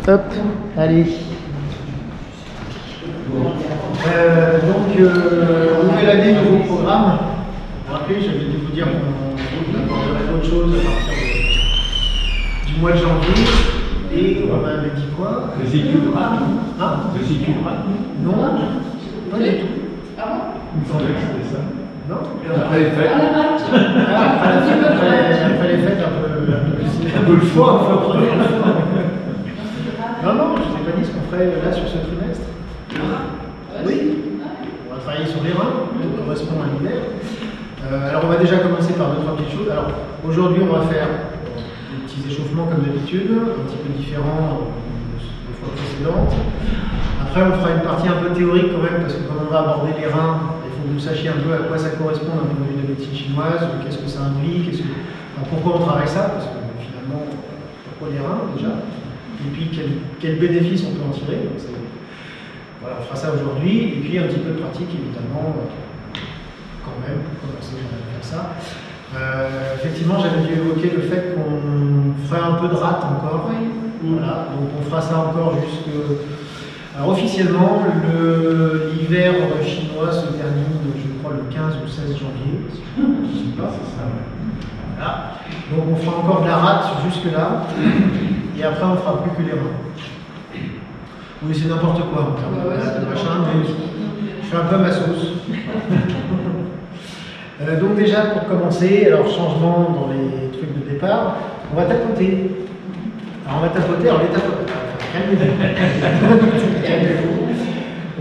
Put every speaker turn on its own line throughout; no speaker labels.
Hop, allez. Nouvelle année, nouveau programme. Vous vous rappelez, j'avais dû vous dire qu'on aborderait d'autres choses à partir du mois de janvier. Et on m'avait dit quoi?
Le cycle
Hein?
Le cycle
Non, pas du tout.
Ah bon?
Il me semblait que c'était ça.
Non.
Après les fêtes.
Après les fêtes, un peu le choix. Non, non, je ne t'ai pas dit ce qu'on ferait là sur ce trimestre. Oui, on va travailler sur les reins, qui correspond à l'hiver. Alors on va déjà commencer par deux, trois petites choses. Alors aujourd'hui on va faire des petits échauffements comme d'habitude, un petit peu différents des fois précédentes. Après on fera une partie un peu théorique quand même, parce que comme on va aborder les reins, il faut que vous sachiez un peu à quoi ça correspond d'un point de vue de la médecine chinoise, qu'est-ce que ça implique, pourquoi on travaille ça, parce que finalement, pourquoi les reins déjà, et puis quel bénéfice on peut en tirer. Donc, voilà, on fera ça aujourd'hui, et puis un petit peu de pratique évidemment, quand même, pour commencer à faire ça. Effectivement, j'avais dû évoquer le fait qu'on ferait un peu de rate encore.
Oui.
Voilà, donc on fera ça encore jusque. Alors officiellement, l'hiver chinois se termine, je crois, le 15 ou 16 janvier. Je ne sais pas, c'est ça. Voilà. Donc on fera encore de la rate jusque-là, et après on fera plus que les reins. Oui, c'est n'importe quoi en termes de machin, mais je fais un peu ma sauce. Donc déjà, pour commencer, alors changement dans les trucs de départ, on va tapoter. Alors on va tapoter, alors les tapotes. Calmez-vous.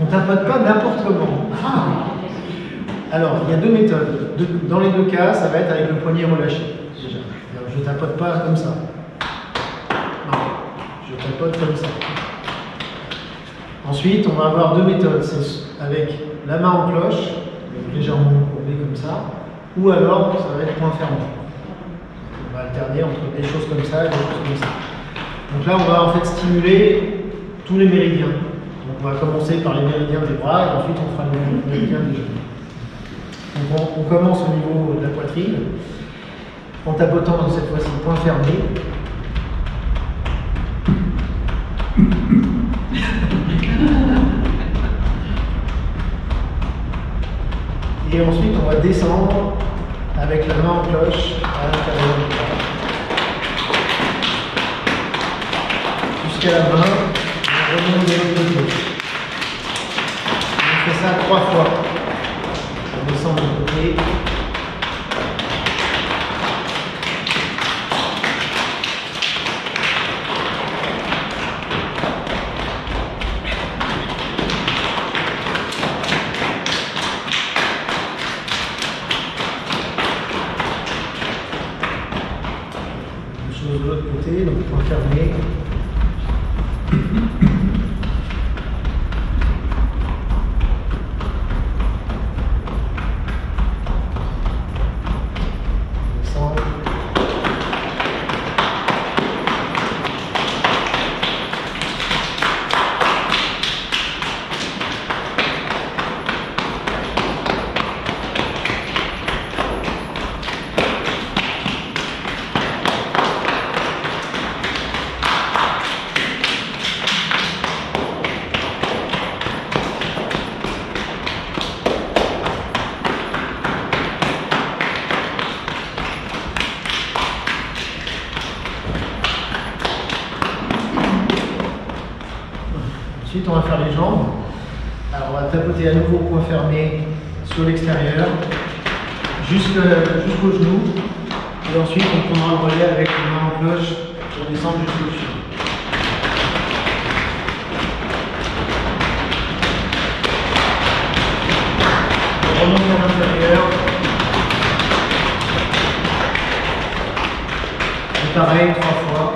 On tapote pas n'importe comment. Alors, il y a deux méthodes. Dans les deux cas, ça va être avec le poignet relâché. Déjà. Je tapote pas comme ça. Non, je tapote comme ça. Ensuite, on va avoir deux méthodes. C'est avec la main en cloche, légèrement courbée comme ça, ou alors ça va être point fermé. On va alterner entre des choses comme ça et des choses comme ça. Donc là, on va en fait stimuler tous les méridiens. Donc on va commencer par les méridiens des bras et ensuite on fera les méridiens des genoux. Donc on commence au niveau de la poitrine en tapotant cette fois-ci point fermé. Et ensuite on va descendre avec la main en cloche à l'intérieur du bras. Jusqu'à la main, on remonte de l'autre côté. On fait ça 3 fois. On descend de l'autre côté. Même chose de l'autre côté, donc point fermé. Ensuite, on va faire les jambes. Alors, on va tapoter à nouveau point fermé sur l'extérieur, jusqu'au genou. Et ensuite, on prendra le relais avec les mains en cloche pour descendre jusqu'au dessus. On remonte à l'intérieur. Et pareil, 3 fois.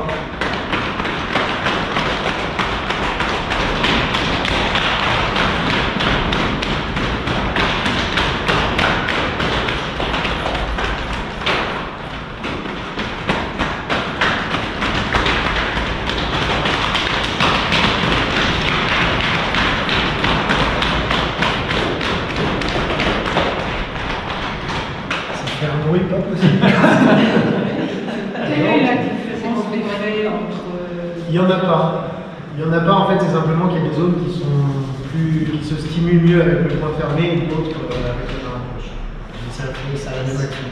Un bruit pas possible.
Quelle est la différence entre...
Il n'y en a pas. Il n'y en a pas, en fait, c'est simplement qu'il y a des zones qui se stimulent mieux avec le point fermé et d'autres avec le main approche. Ça a la même action.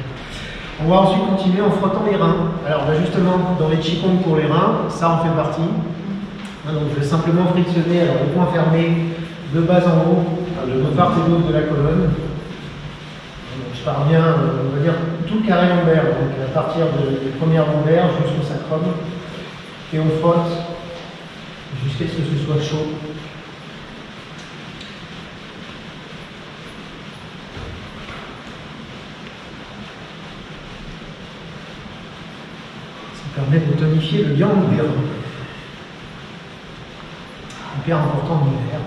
On va ensuite continuer en frottant les reins. Alors justement, dans les Qigong pour les reins, ça en fait partie. Donc je vais simplement frictionner alors, le point fermé de bas en haut, de part et d'autre de la colonne. Donc, je pars bien, on va dire, tout le carré lombaire, donc à partir des premières lombaires jusqu'au sacrum. Et on frotte jusqu'à ce que ce soit chaud. Ça permet de tonifier le yang des reins. Hyper important en hiver.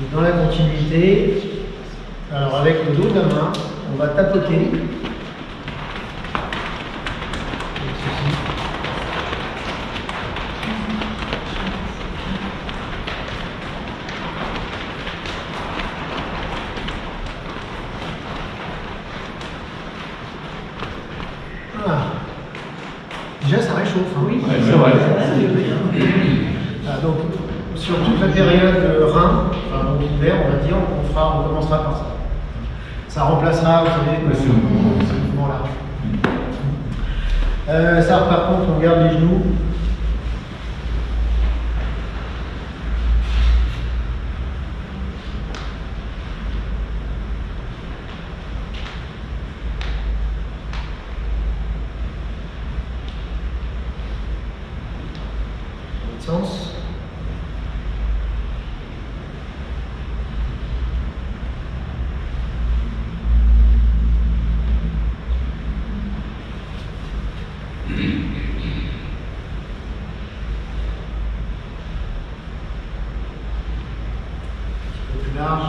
Et dans la continuité, alors avec le dos de la main, on va tapoter. Déjà, ça réchauffe. Hein.
Oui,
Ouais, c'est vrai.
Donc, sur toute la période rein, enfin, donc hiver, on va dire, on commencera par ça. Ça remplacera, vous savez, ce mouvement-là. Ça, par contre, on garde les genoux. Sens. Un peu plus large.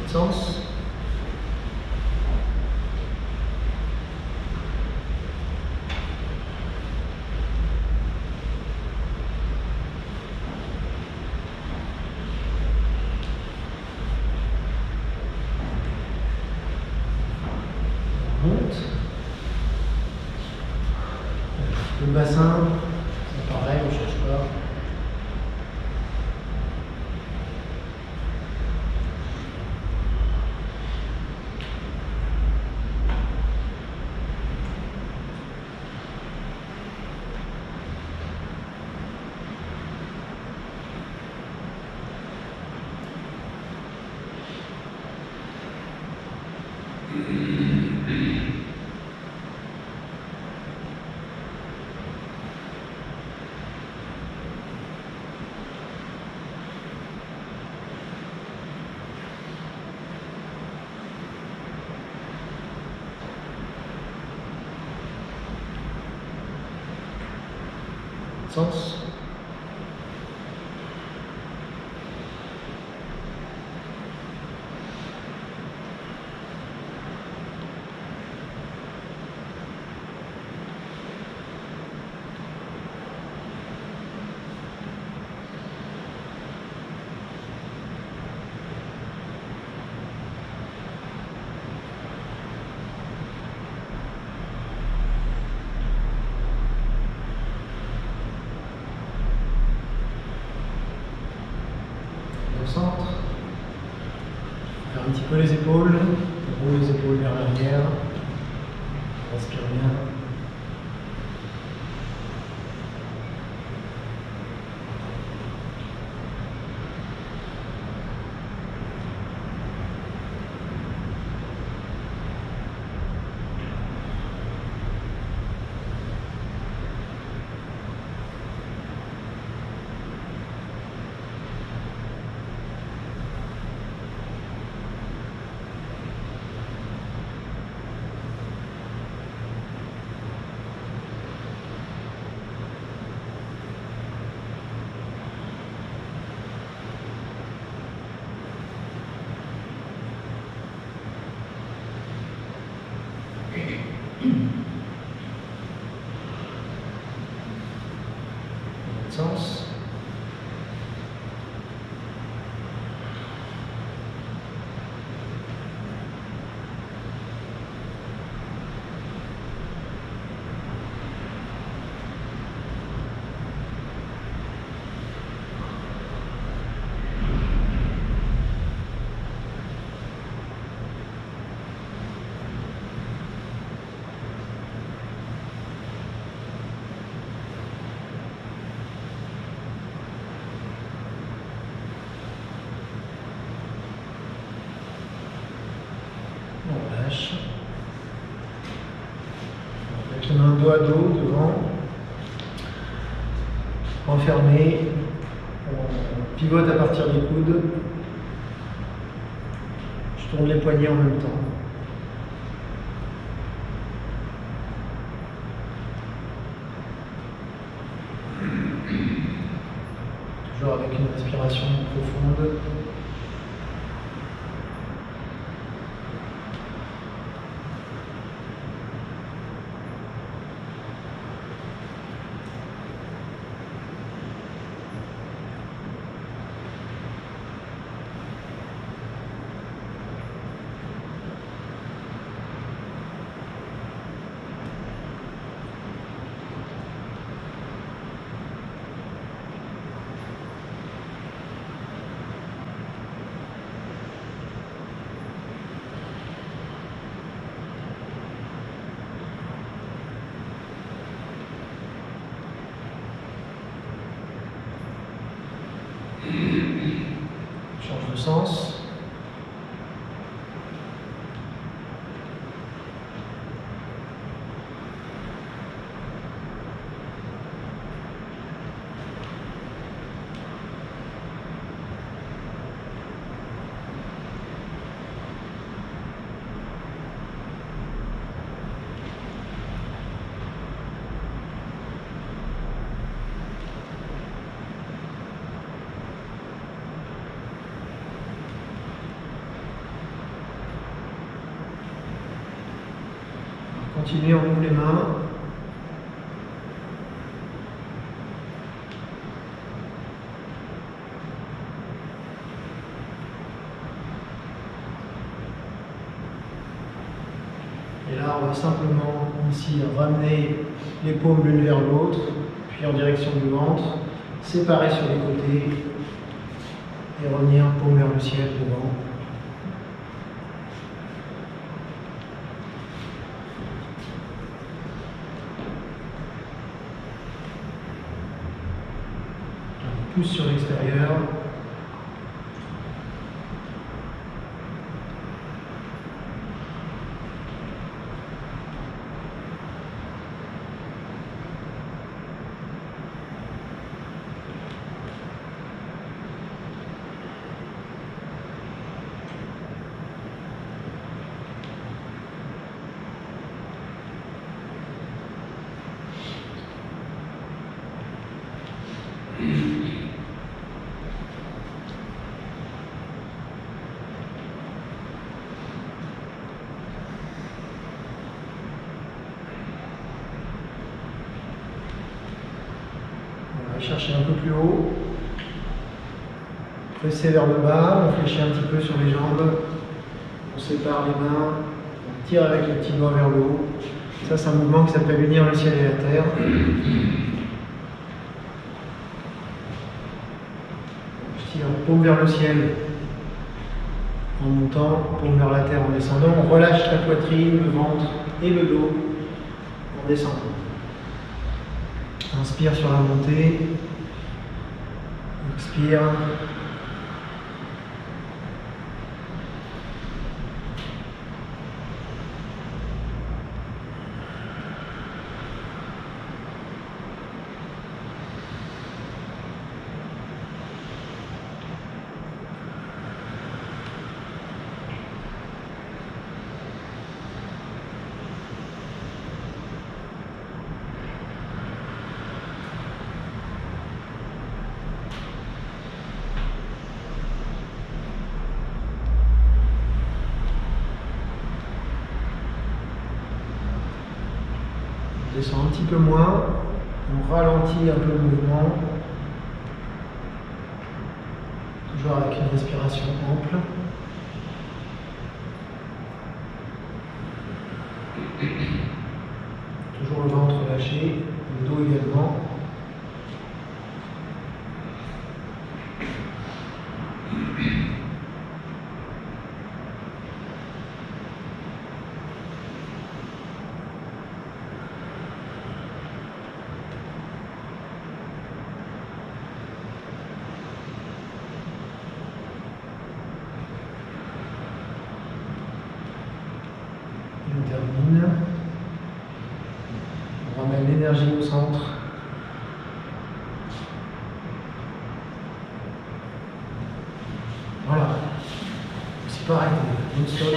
Sens. On monte. Le bassin, c'est pareil, on ne cherche pas. Sens. Centre. Faire un petit peu les épaules, roule les épaules vers l'arrière, respire bien. Sens. On lâche. Avec les mains dos à dos devant. Enfermé. On pivote à partir des coudes. Je tourne les poignets en même temps. Toujours avec une respiration profonde. Change de sens. Continuez, on ouvre les mains. Et là, on va simplement ici ramener les paumes l'une vers l'autre, puis en direction du ventre, séparer sur les côtés et revenir paume vers le ciel devant. Pouce sur l'extérieur. Chercher un peu plus haut, presser vers le bas, on fléchit un petit peu sur les jambes, on sépare les mains, on tire avec les petits doigts vers le haut. Ça, c'est un mouvement qui s'appelle unir le ciel et la terre. Je tire paume vers le ciel en montant, paume vers la terre en descendant. On relâche la poitrine, le ventre et le dos en descendant. Inspire sur la montée, expire. petit peu moins. On ralentit un peu le mouvement. Toujours avec une respiration ample. Toujours le ventre lâché, le dos également. Et on termine. On ramène l'énergie au centre. Voilà. C'est pas arrêté. Non-stop.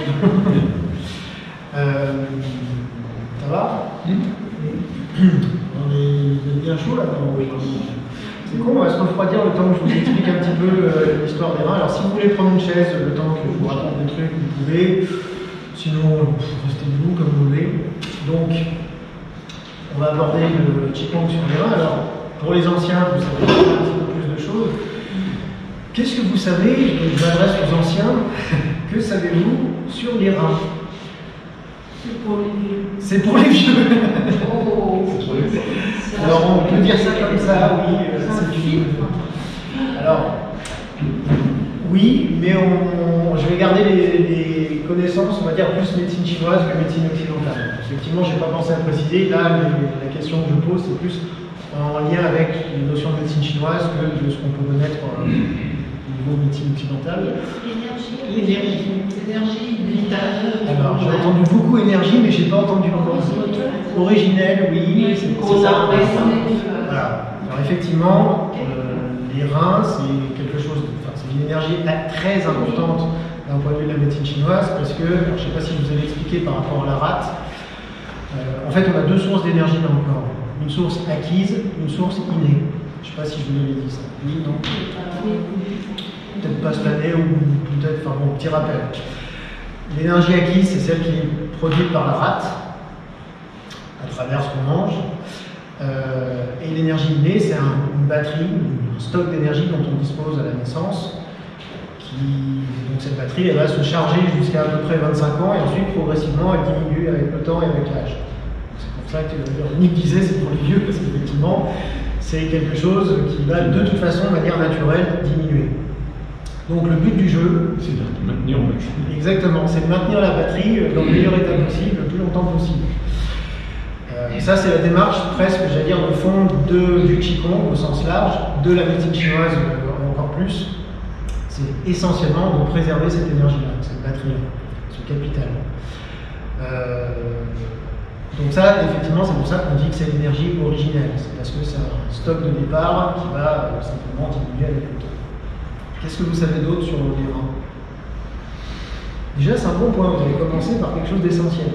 Ça va? On est bien chaud là. C'est con, on va se refroidir le temps que je vous explique un petit peu l'histoire des reins. Alors si vous voulez prendre une chaise, le temps que je vous raconte des trucs, vous pouvez. Sinon, restez debout comme vous voulez. Donc, on va aborder le Qigong sur les reins. Alors, pour les anciens, vous savez un petit peu plus de choses. Qu'est-ce que vous savez, je m'adresse aux anciens, que savez-vous sur les reins?
C'est pour les vieux.
C'est pour les vieux.
Oh.
Alors, on peut dire ça comme ça, oui.
C'est un filtre.
Alors, oui, mais je vais garder les connaissances, on va dire, plus médecine chinoise que médecine occidentale. Effectivement, je n'ai pas pensé à préciser. Là, la question que je pose, c'est plus en lien avec les notions de médecine chinoise que de ce qu'on peut connaître au niveau de médecine occidentale.
L'énergie vitale.
Alors, j'ai entendu beaucoup énergie, mais je n'ai pas entendu encore. Originelle, oui, c'est ça. Voilà. Alors, effectivement, les reins, c'est quelque chose c'est une énergie très importante d'un point de vue de la médecine chinoise, parce que, alors, je ne sais pas si je vous avez expliqué par rapport à la rate, en fait on a deux sources d'énergie dans le corps. Une source acquise, une source innée. Je ne sais pas si je vous l'avais dit ça. Oui, non? Peut-être pas cette année, ou peut-être, enfin bon, petit rappel. L'énergie acquise, c'est celle qui est produite par la rate, à travers ce qu'on mange. Et l'énergie innée, c'est une batterie, un stock d'énergie dont on dispose à la naissance. Donc cette batterie, elle va se charger jusqu'à à peu près 25 ans et ensuite progressivement elle diminue avec le temps et avec l'âge. C'est pour ça que Nick disait c'est pour les vieux, parce qu'effectivement c'est quelque chose qui va de toute façon de manière naturelle diminuer. Donc le but du jeu,
c'est de maintenir en maximum.
Exactement, c'est de maintenir la batterie dans le meilleur état possible, le plus longtemps possible. Ça, c'est la démarche presque, j'allais dire, de fond du Qigong au sens large, de la médecine chinoise encore plus. C'est essentiellement de préserver cette énergie-là, cette batterie-là, ce capital. Donc ça, effectivement, c'est pour ça qu'on dit que c'est l'énergie originelle. C'est parce que c'est un stock de départ qui va simplement diminuer avec le temps. Qu'est-ce que vous savez d'autre sur les reins? Déjà, c'est un bon point. Vous avez commencé par quelque chose d'essentiel.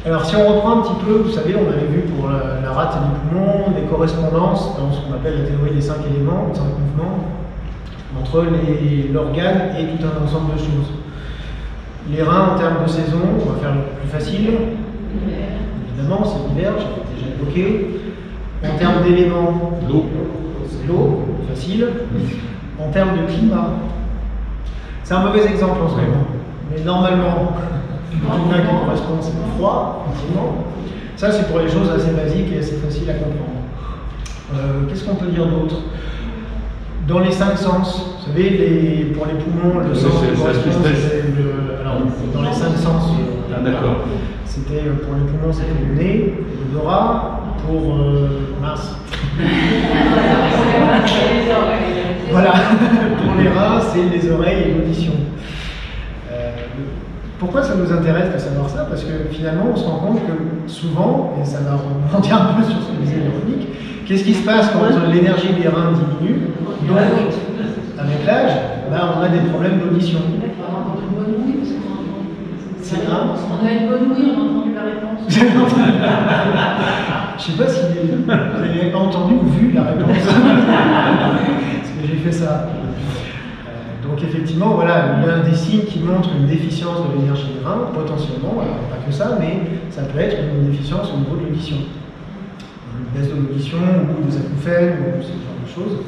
Alors, si on reprend un petit peu, vous savez, on avait vu pour la rate et les poumons des correspondances dans ce qu'on appelle la théorie des 5 éléments, des 5 mouvements, entre l'organe et tout un ensemble de choses. Les reins, en termes de saison, on va faire le plus facile. Évidemment, c'est l'hiver, j'avais déjà évoqué. En termes d'éléments,
L'eau.
c'est l'eau, facile. En termes de climat, c'est un mauvais exemple en ce moment, mais normalement, le climat qui correspond, c'est le froid, effectivement. Ça, c'est pour les choses assez basiques et assez faciles à comprendre. Qu'est-ce qu'on peut dire d'autre? Dans les 5 sens, vous savez, pour les poumons, le sens qui correspond, c'est alors, dans les 5 sens,
d'accord.
C'était pour les poumons, c'était le nez, l'odorat, pour mince. Voilà, pour les reins, c'est les oreilles et l'audition. Pourquoi ça nous intéresse de savoir ça? Parce que finalement, on se rend compte que souvent, et ça va rebondir un peu sur ce que disait Véronique, qu'est-ce qui se passe quand l'énergie des reins diminue? Donc, avec l'âge, on a des problèmes d'audition. C'est un.
On a une bonne ouïe, on a entendu la réponse.
Je ne sais pas si vous n'avez pas entendu ou vu la réponse. Parce que j'ai fait ça. Donc effectivement, voilà, l'un des signes qui montre une déficience de l'énergie des reins, potentiellement, alors pas que ça, mais ça peut être une déficience au niveau de l'audition. Une baisse de l'audition, ou des acouphènes, ou ce genre de choses.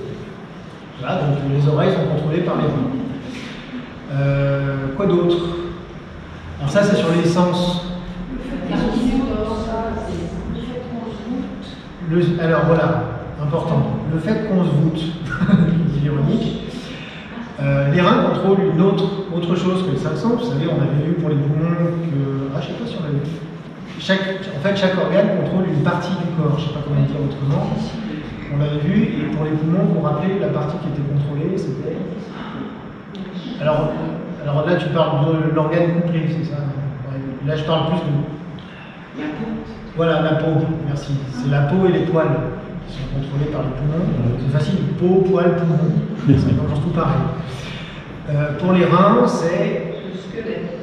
Voilà, donc les oreilles sont contrôlées par les reins. Quoi d'autre? Alors ça, c'est sur les sens. Alors voilà, important. Le fait qu'on se voûte, c'est ironique. Les reins contrôlent une autre chose que les cinq sens. Vous savez, on avait vu pour les poumons que. Ah, je ne sais pas si on l'a vu. En fait, chaque organe contrôle une partie du corps. Je ne sais pas comment dire autrement. On l'avait vu, et pour les poumons, vous vous rappelez, la partie qui était contrôlée, c'était. Alors là, tu parles de l'organe couplé, c'est ça? Là, je parle plus de. Voilà, la peau, merci. C'est la peau et les poils qui sont contrôlés par les poumons. C'est facile, peau, poils, poumons. Ça commence tout pareil. Pour les reins, c'est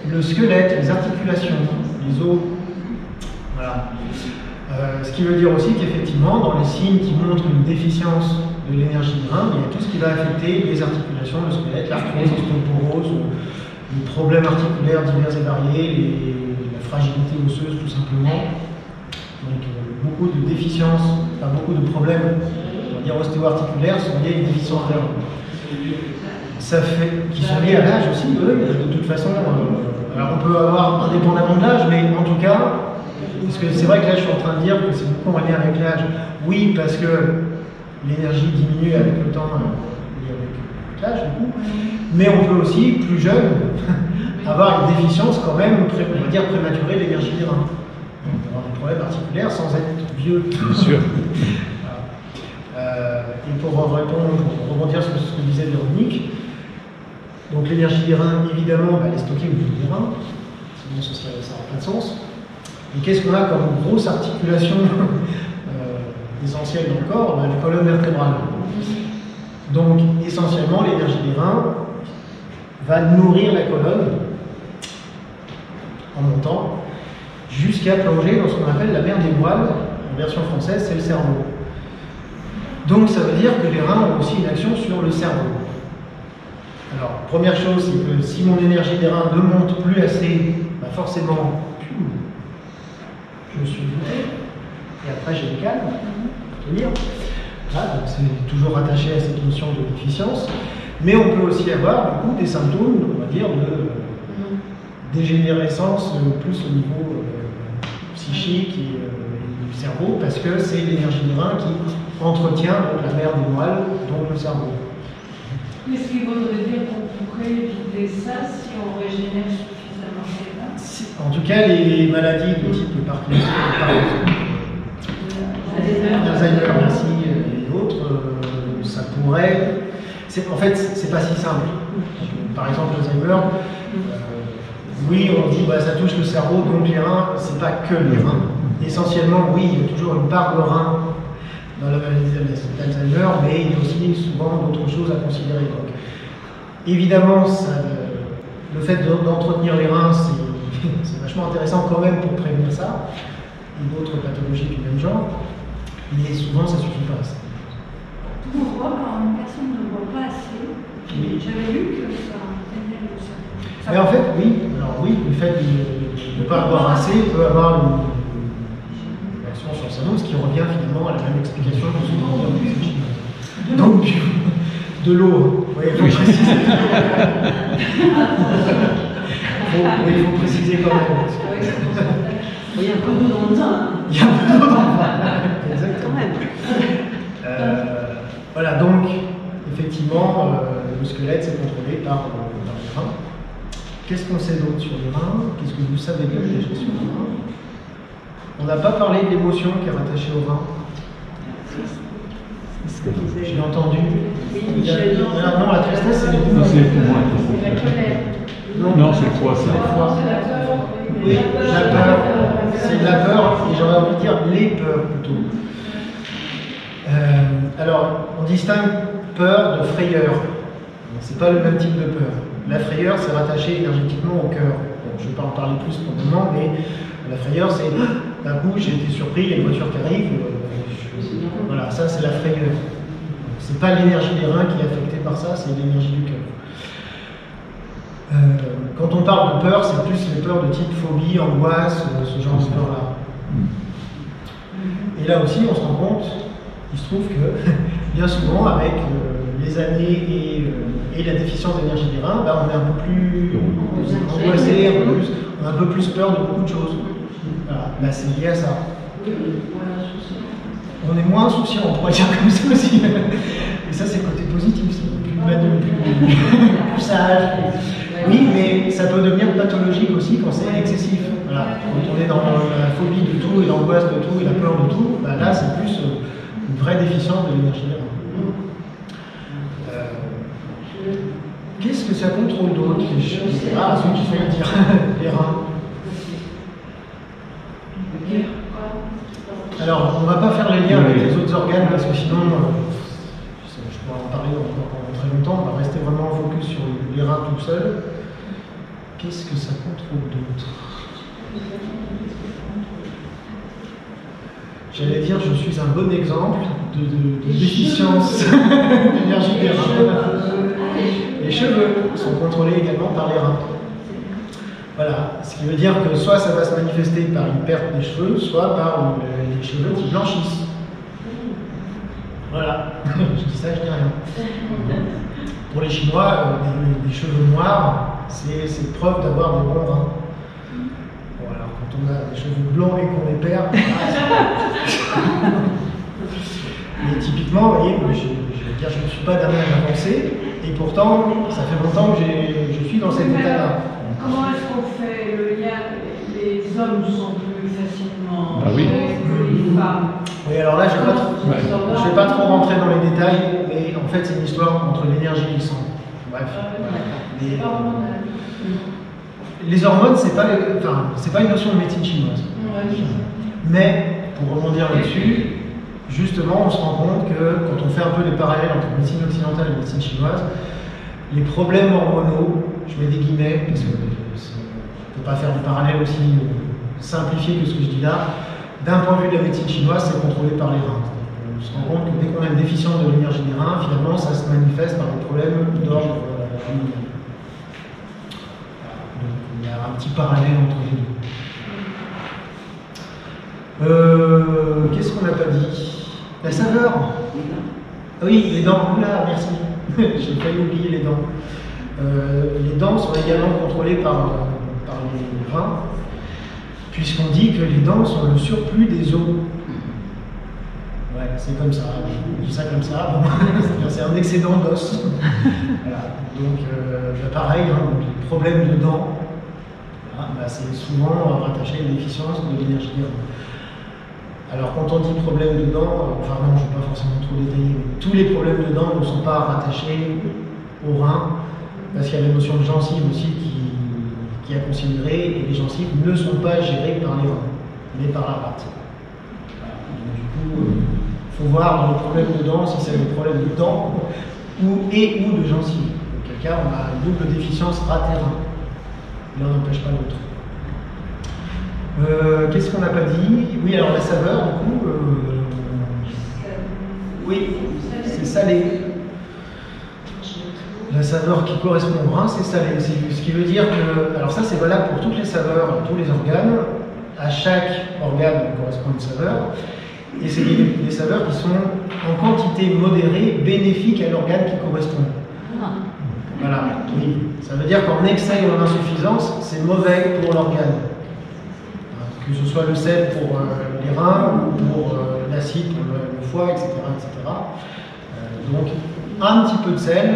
le squelette, les articulations, les os. Voilà. Ce qui veut dire aussi qu'effectivement, dans les signes qui montrent une déficience de l'énergie des reins, il y a tout ce qui va affecter les articulations, le squelette, l'arthrose, l'ostéoporose, les problèmes articulaires divers et variés, la fragilité osseuse tout simplement. Donc beaucoup de déficiences, enfin beaucoup de problèmes, on va dire ostéo-articulaires, sont liés à une déficience des reins. Ça fait, qui sont liés à l'âge aussi, de toute façon. Alors on peut avoir indépendamment de l'âge, mais en tout cas, parce que c'est vrai que là je suis en train de dire que c'est beaucoup en lien avec l'âge. Oui, parce que l'énergie diminue avec le temps et avec l'âge, du coup. Mais on peut aussi, plus jeune, avoir une déficience quand même, on va dire prématurée de l'énergie des reins. Donc avoir des problèmes articulaires sans être vieux.
Bien sûr.
Et pour rebondir sur ce que disait Véronique, donc l'énergie des reins, évidemment, elle est stockée au niveau des reins, sinon ça n'aurait pas de sens. Et qu'est-ce qu'on a comme grosse articulation essentielle dans le corps? La colonne vertébrale. Donc essentiellement, l'énergie des reins va nourrir la colonne en montant jusqu'à plonger dans ce qu'on appelle la mer des moelles. En version française, c'est le cerveau. Donc ça veut dire que les reins ont aussi une action sur le cerveau. Alors, première chose, c'est que si mon énergie des reins ne monte plus assez, bah forcément, je me suis voûté, et après j'ai le calme, pour te dire. Voilà, donc c'est toujours attaché à cette notion de déficience. Mais on peut aussi avoir du coup des symptômes, on va dire, de dégénérescence plus au niveau psychique et du cerveau, parce que c'est l'énergie des reins qui entretient donc, la mer des moelles, donc le cerveau.
Est-ce qu'il voudrait dire qu'on pourrait éviter ça si on régénère suffisamment les reins?
En tout cas, les maladies de type Parkinson, Alzheimer, merci, et autres, ça pourrait. En fait, c'est pas si simple. Par exemple, Alzheimer, oui, on dit bah, ça touche le cerveau, donc les reins, c'est pas que les reins. Essentiellement, oui, il y a toujours une part de rein dans la maladie d'Alzheimer, mais il y a aussi souvent d'autres choses à considérer. Donc, évidemment, le fait d'entretenir les reins, c'est vachement intéressant quand même pour prévenir ça, et d'autres pathologies du même genre, mais souvent ça ne suffit pas.
On voit quand une personne ne boit pas assez, j'avais lu que ça entraînait le cerveau.
Mais en fait, oui, alors oui, le fait de ne pas boire assez peut avoir une action sur le cerveau, ce qui revient finalement à la même explication que ce qu'on dit en psychique. Donc, de l'eau, il faut préciser. Il faut préciser quand même.
Il y a un peu d'eau dans le vin.
Il y a un peu d'eau dans le vin. Exactement. Voilà, donc, effectivement, le squelette, c'est contrôlé par les reins. Qu'est-ce qu'on sait d'autre sur les reins? Qu'est-ce que vous savez déjà sur les reins? On n'a pas parlé de l'émotion qui est rattachée aux reins. J'ai entendu. Non, la tristesse, c'est les poumons.
C'est les poumons.
C'est la colère.
Non, c'est le foie, ça.
Oui, la peur. C'est de la peur, et j'aurais envie de dire les peurs plutôt. Alors, on distingue peur de frayeur. C'est pas le même type de peur. La frayeur, c'est rattaché énergétiquement au cœur. Bon, je ne vais pas en parler plus pour le moment, mais la frayeur, c'est d'un coup, j'ai été surpris, il y a une voiture qui arrive. Voilà, ça, c'est la frayeur. C'est pas l'énergie des reins qui est affectée par ça, c'est l'énergie du cœur. Quand on parle de peur, c'est plus les peurs de type phobie, angoisse, ce genre de peur-là. Et là aussi, on se rend compte, il se trouve que bien souvent, avec les années et la déficience d'énergie des reins, on est un peu plus angoissé, on a un peu plus peur de beaucoup de choses. Voilà. C'est lié à ça. On est moins insouciant, on pourrait dire comme ça aussi. Et ça, c'est le côté positif, c'est plus sage. Oui, mais ça peut devenir pathologique aussi quand c'est excessif. Voilà. Quand on est dans la phobie de tout et l'angoisse de tout et la peur de tout, là, c'est plus une vraie déficience de l'énergie des reins. Qu'est-ce que ça contrôle d'autre? Ah, celui qui fait le dire, les reins. Alors, on ne va pas faire les liens avec les autres organes parce que sinon, je pourrais en parler encore pendant très longtemps. On va rester vraiment focus sur les reins tout seul. Qu'est-ce que ça contrôle d'autre? J'allais dire, je suis un bon exemple de déficience d'énergie des reins. Les cheveux sont contrôlés également par les reins. Voilà, ce qui veut dire que soit ça va se manifester par une perte des cheveux, soit par les cheveux qui blanchissent. Voilà, je dis ça, je dis rien. Pour les Chinois, des cheveux noirs, c'est preuve d'avoir des bons reins. Bon, alors quand on a des cheveux blancs et qu'on les perd, mais typiquement, vous voyez, je ne suis pas d'un âge avancé, et pourtant, ça fait longtemps que je suis dans cet état-là.
Comment est-ce qu'on fait le lien? Les hommes sont plus facilement
Ah oui.
que les femmes.
Oui, alors là, je ne vais pas trop rentrer dans les détails, mais en fait, c'est une histoire entre l'énergie et le sang. Bref. Les hormones, c'est pas une notion de médecine chinoise. Mais, pour rebondir là-dessus, justement, on se rend compte que quand on fait un peu les parallèles entre médecine occidentale et médecine chinoise, les problèmes hormonaux, je mets des guillemets, parce qu'on ne peut pas faire du parallèle aussi simplifié que ce que je dis là, d'un point de vue de la médecine chinoise, c'est contrôlé par les reins. On se rend compte que dès qu'on a une déficience de l'énergie des reins, finalement, ça se manifeste par des problèmes d'ordre hormonal. Donc il y a un petit parallèle entre les deux. Qu'est-ce qu'on n'a pas dit? La saveur. Ah oui, les dents. Oula, merci. J'ai failli oublier les dents. Les dents sont également contrôlées par les reins, puisqu'on dit que les dents sont le surplus des os. Ouais, c'est comme ça. Je dis ça comme ça. Bon. C'est un excédent d'os. Voilà. Donc, pareil, les problèmes de dents, voilà, c'est souvent rattaché à une déficience de l'énergie des reins. Alors, quand on dit problème de dents, enfin non, je ne vais pas forcément trop détailler, mais tous les problèmes de dents ne sont pas rattachés aux reins, parce qu'il y a la notion de gencive aussi qui est à considérer, et les gencives ne sont pas gérées par les reins, mais par la rate. Voilà. Donc, du coup, il faut voir dans le problème de dents si c'est le problème de dents ou de gencives. Dans quel cas, on a une double déficience rate-rein. L'un n'empêche pas l'autre. Qu'est-ce qu'on n'a pas dit? Oui, alors la saveur, du coup, oui, c'est salé. La saveur qui correspond au rein, c'est salé. Ce qui veut dire que, alors ça c'est valable pour toutes les saveurs, tous les organes. À chaque organe correspond une saveur. Et c'est des saveurs qui sont en quantité modérée, bénéfiques à l'organe qui correspond. Voilà, oui. Ça veut dire qu'en excès ou en insuffisance, c'est mauvais pour l'organe. Que ce soit le sel pour les reins ou pour l'acide pour le foie, etc. etc. Donc, un petit peu de sel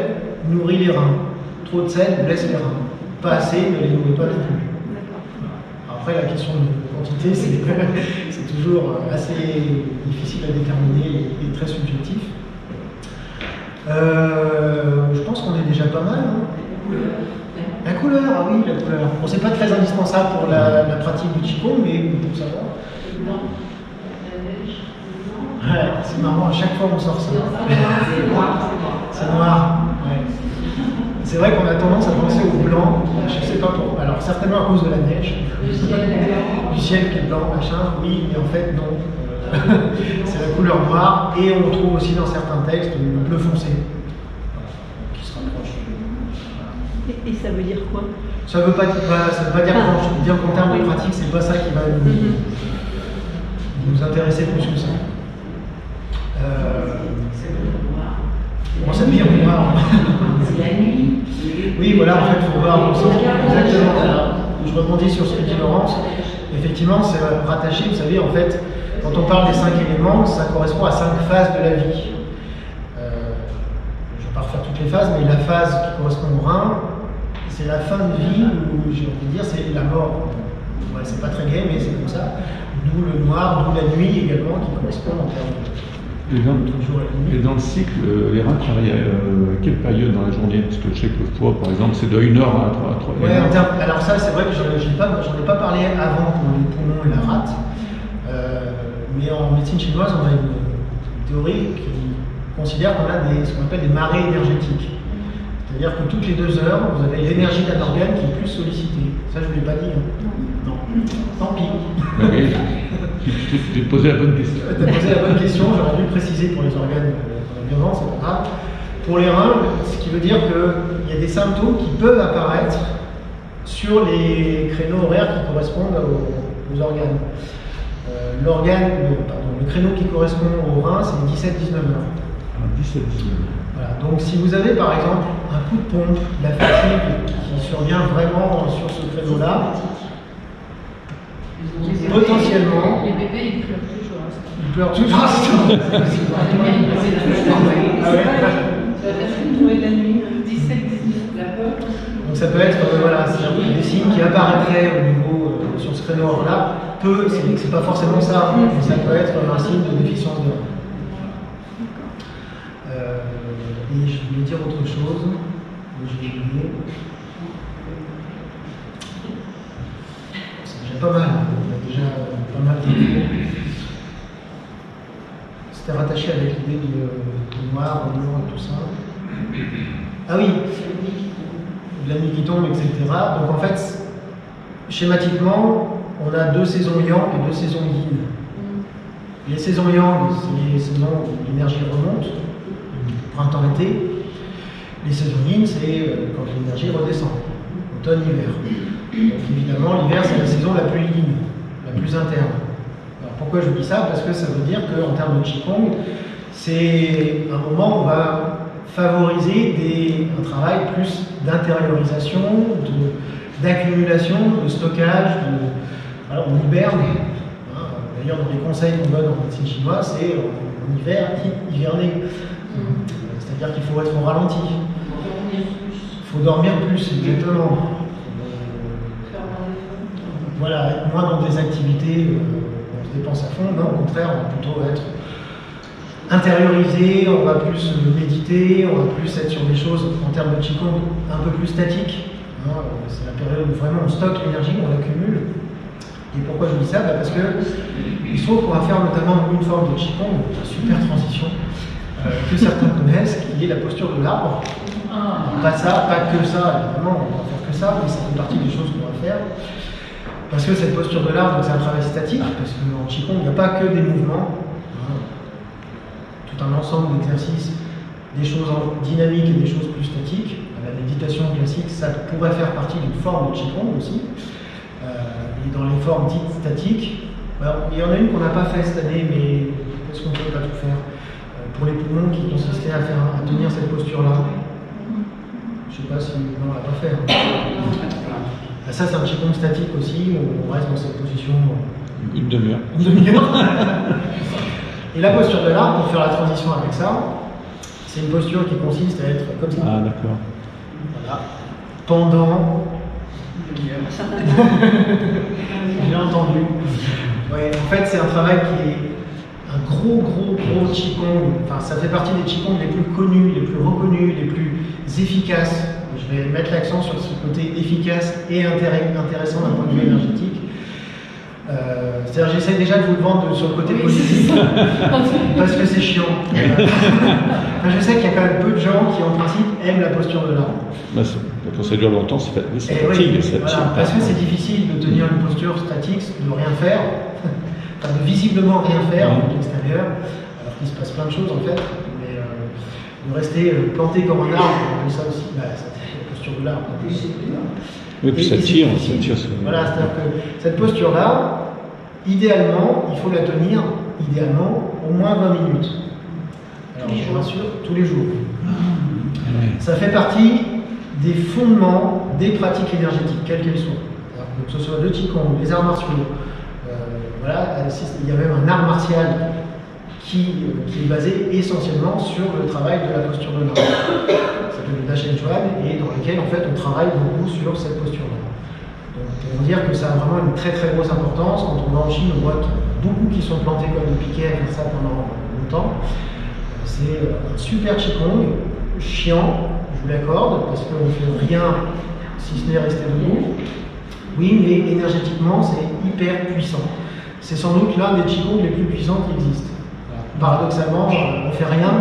nourrit les reins. Trop de sel blesse les reins. Pas assez ne les nourrit pas non plus. Après, la question de quantité, c'est toujours assez difficile à déterminer et très subjectif. Je pense qu'on est déjà pas mal. Hein. La couleur, ah oui, la couleur. Bon, c'est pas très indispensable pour la pratique du Qigong, mais pour savoir. Ouais, c'est marrant, à chaque fois on sort ça. C'est noir. Ouais. C'est vrai qu'on a tendance à penser au blanc, je sais pas pourquoi. Alors certainement à cause de la neige, du ciel qui est blanc, machin, oui, mais en fait non. C'est la couleur noire, et on trouve aussi dans certains textes le bleu foncé. Qui se rapproche.
Et
Et ça veut dire quoi?
Ça ne veut pas dire grand-chose. Je veux dire qu'en termes de pratique, c'est pas ça qui va nous intéresser plus que ça. Comment ça devient miroir?
C'est la nuit.
Oui, voilà, en fait, il faut voir exactement. Je rebondis sur ce que dit Laurence. Effectivement, c'est rattaché, vous savez, en fait, quand on parle des 5 éléments, ça correspond à 5 phases de la vie. Je ne vais pas refaire toutes les phases, mais la phase qui correspond au rein, c'est la fin de vie, ou j'ai envie de dire, c'est la mort. Ouais, c'est pas très gai, mais c'est comme ça. D'où le noir, d'où la nuit également, qui correspond en termes de...
Et dans le cycle, les reins travaillent à quelle période dans la journée? Parce que je sais que le foie, par exemple, c'est de 1 heure à 3
heures. Ouais, alors ça, c'est vrai que j'en ai pas parlé avant pour les poumons et la rate. Mais en médecine chinoise, on a une théorie qui considère qu'on a ce qu'on appelle des marées énergétiques. C'est-à-dire que toutes les 2 heures, vous avez l'énergie d'un organe qui est plus sollicitée. Ça, je ne l'ai pas dit. Hein. Non. Tant pis.
Oui, tu t'es posé la bonne question.
Tu as posé la bonne question, j'aurais dû le préciser pour les organes violents, c'est pas grave. Pour les reins, ce qui veut dire qu'il y a des symptômes qui peuvent apparaître sur les créneaux horaires qui correspondent aux organes. Le créneau qui correspond aux reins, c'est 17-19 heures.
17-19 heures.
Voilà. Donc si vous avez par exemple un coup de pompe, la fatigue qui survient vraiment sur ce créneau-là, potentiellement...
Les bébés, ils pleurent toujours.
Ils pleurent toujours. Ah ouais.
La nuit, 17-19, la peur.
Donc ça peut être voilà, des signes qui apparaîtraient au niveau sur ce créneau-là. C'est pas forcément ça, mais ça peut être un signe de déficience de rein. Et je voulais dire autre chose, mais je l'ai oublié. C'est déjà pas mal, on a déjà pas mal d'infos. C'était rattaché avec l'idée du noir, au blanc et tout ça. Ah oui, de la nuit qui tombe, etc. Donc en fait, schématiquement, on a 2 saisons yang et 2 saisons yin. Les saisons yang, c'est les saisons où l'énergie remonte, printemps-été. Les saisons yin, c'est quand l'énergie redescend, automne-hiver. Donc évidemment, l'hiver, c'est la saison la plus yin, la plus interne. Alors pourquoi je dis ça? Parce que ça veut dire qu'en termes de Qigong, c'est un moment où on va favoriser un travail plus d'intériorisation, d'accumulation, de stockage, alors on hiberne. D'ailleurs, dans les conseils qu'on donne en médecine chinoise, c'est en hiver, hiverner. C'est-à-dire qu'il faut être au ralenti. Il faut dormir plus, exactement. Voilà, être moins dans des activités où on se dépense à fond. Non, au contraire, on va plutôt être intériorisé, on va plus méditer, on va plus être sur des choses en termes de Qigong un peu plus statiques. C'est la période où vraiment on stocke l'énergie, on l'accumule. Et pourquoi je dis ça? Parce que il se trouve qu'on va faire notamment une forme de Qigong, une super transition, que certains connaissent, qui est la posture de l'arbre. Pas ça, pas que ça, évidemment, on va faire que ça, mais ça fait partie des choses qu'on va faire. Parce que cette posture de l'arbre, c'est un travail statique, parce qu'en Qigong, il n'y a pas que des mouvements, tout un ensemble d'exercices, des choses dynamiques et des choses plus statiques. La méditation classique, ça pourrait faire partie d'une forme de Qigong aussi. Et dans les formes dites statiques, alors, il y en a une qu'on n'a pas fait cette année, mais parce qu'on ne peut pas tout faire. Pour les poumons, qui consistait à tenir cette posture-là. Je ne sais pas si on ne l'a pas fait. Ça, c'est un Qigong statique aussi, où on reste dans cette position.
Une demi-heure.
Une demi-heure. Et la posture de l'arbre, pour faire la transition avec ça, c'est une posture qui consiste à être comme ça.
Ah, d'accord.
Voilà. Pendant. J'ai entendu. Ouais, en fait, c'est un travail qui est un gros Qigong. Enfin, ça fait partie des Qigong les plus connus, les plus reconnus, les plus efficaces. Je vais mettre l'accent sur ce côté efficace et intéressant d'un point de vue énergétique. C'est-à-dire, j'essaie déjà de vous le vendre sur le côté positif, parce que c'est chiant. Je sais qu'il y a quand même peu de gens qui, en principe, aiment la posture de l'arbre.
Bah, quand ça dure longtemps, c'est fatigue.
Oui, voilà, parce que c'est difficile de tenir une posture statique, de rien faire, enfin, de visiblement rien faire de l'extérieur, alors qu'il se passe plein de choses en fait, mais de rester planté comme un arbre, ça aussi, la posture posture de l'arbre.
Oui, puis ça tire sur...
Voilà, c'est-à-dire que cette posture-là, idéalement, il faut la tenir, idéalement, au moins 20 minutes. Alors, je vous rassure, tous les jours. Ça fait partie des fondements des pratiques énergétiques, quelles qu'elles soient. Que ce soit le Qigong, les arts martiaux, voilà, il y a même un art martial qui est basé essentiellement sur le travail de la posture de l'arbre. Ça s'appelle le Dachen Chuan et dans lequel en fait on travaille beaucoup sur cette posture-là. Donc on va dire que ça a vraiment une très très grosse importance. Quand on va en Chine, on voit qu'il y a beaucoup qui sont plantés comme des piquets à faire ça pendant longtemps. C'est un super Qigong, chiant, je vous l'accorde, parce qu'on ne fait rien si ce n'est rester debout. Oui, mais énergétiquement, c'est hyper puissant. C'est sans doute l'un des Qigong les plus puissants qui existent. Paradoxalement, on ne fait rien,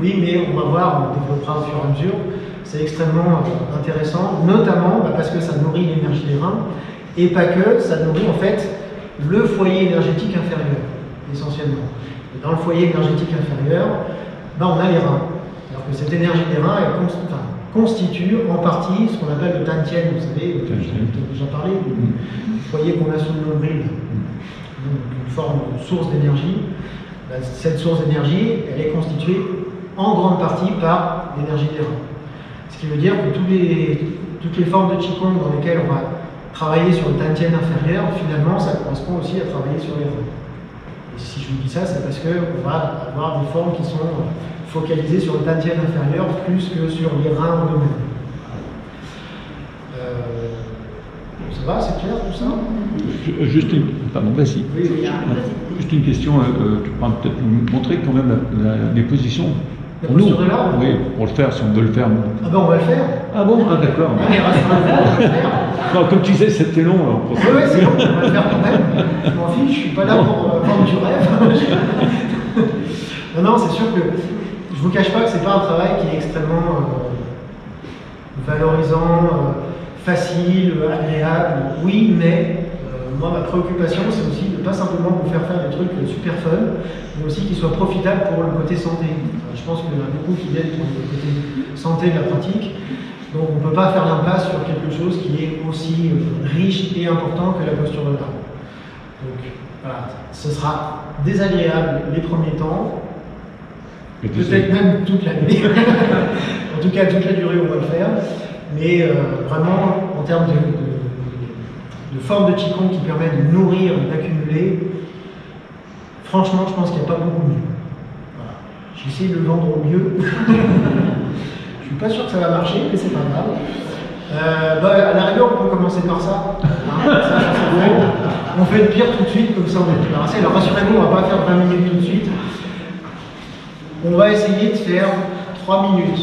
oui, mais on va voir, on développera au fur et à mesure. C'est extrêmement intéressant, notamment parce que ça nourrit l'énergie des reins, et pas que, ça nourrit en fait le foyer énergétique inférieur, essentiellement. Et dans le foyer énergétique inférieur, on a les reins. Alors que cette énergie des reins, elle constitue en partie ce qu'on appelle le Tantien, vous savez, j'ai déjà parlé, du foyer qu'on a sous le nombril, une forme de source d'énergie. Cette source d'énergie, elle est constituée en grande partie par l'énergie des reins. Ce qui veut dire que toutes les formes de Qigong dans lesquelles on va travailler sur le Tantien inférieur, finalement, ça correspond aussi à travailler sur les reins. Et si je vous dis ça, c'est parce qu'on va avoir des formes qui sont focalisées sur le Tantien inférieur plus que sur les reins en eux-mêmes. Ça va, c'est clair tout ça?
Juste une... Pardon, vas-y.
Oui,
juste une question, tu pourras peut-être nous montrer quand même les positions.
La posture de l'arbre?
Oui, pour le faire, si on veut le faire.
Ah ben on va le faire.
Ah bon? Ah d'accord.
Oui,
Non, comme tu disais, c'était long. Alors,
oui, c'est long, on va le faire quand même. Je m'en fiche, je ne suis pas là pour vendre du rêve. Non, c'est sûr que je ne vous cache pas que ce n'est pas un travail qui est extrêmement valorisant, facile, agréable. Oui, mais moi, ma préoccupation, c'est aussi de ne pas simplement vous faire des trucs super fun, mais aussi qu'ils soient profitables pour le côté santé. Je pense qu'il y en a beaucoup qui viennent pour le côté santé de la pratique. Donc on ne peut pas faire l'impasse sur quelque chose qui est aussi riche et important que la posture de l'arbre. Donc voilà, ce sera désagréable les premiers temps, peut-être même toute l'année. En tout cas, toute la durée, on va le faire. Mais vraiment, en termes de forme de Qigong qui permet de nourrir, d'accumuler, franchement, je pense qu'il n'y a pas beaucoup mieux. Voilà. J'essaie de le vendre au mieux. Je ne suis pas sûr que ça va marcher, mais c'est pas grave. À la rigueur, on peut commencer par ça. On fait le pire tout de suite, comme ça on est débarrassé. Alors rassurez-vous, on ne va pas faire 20 minutes tout de suite. On va essayer de faire 3 minutes.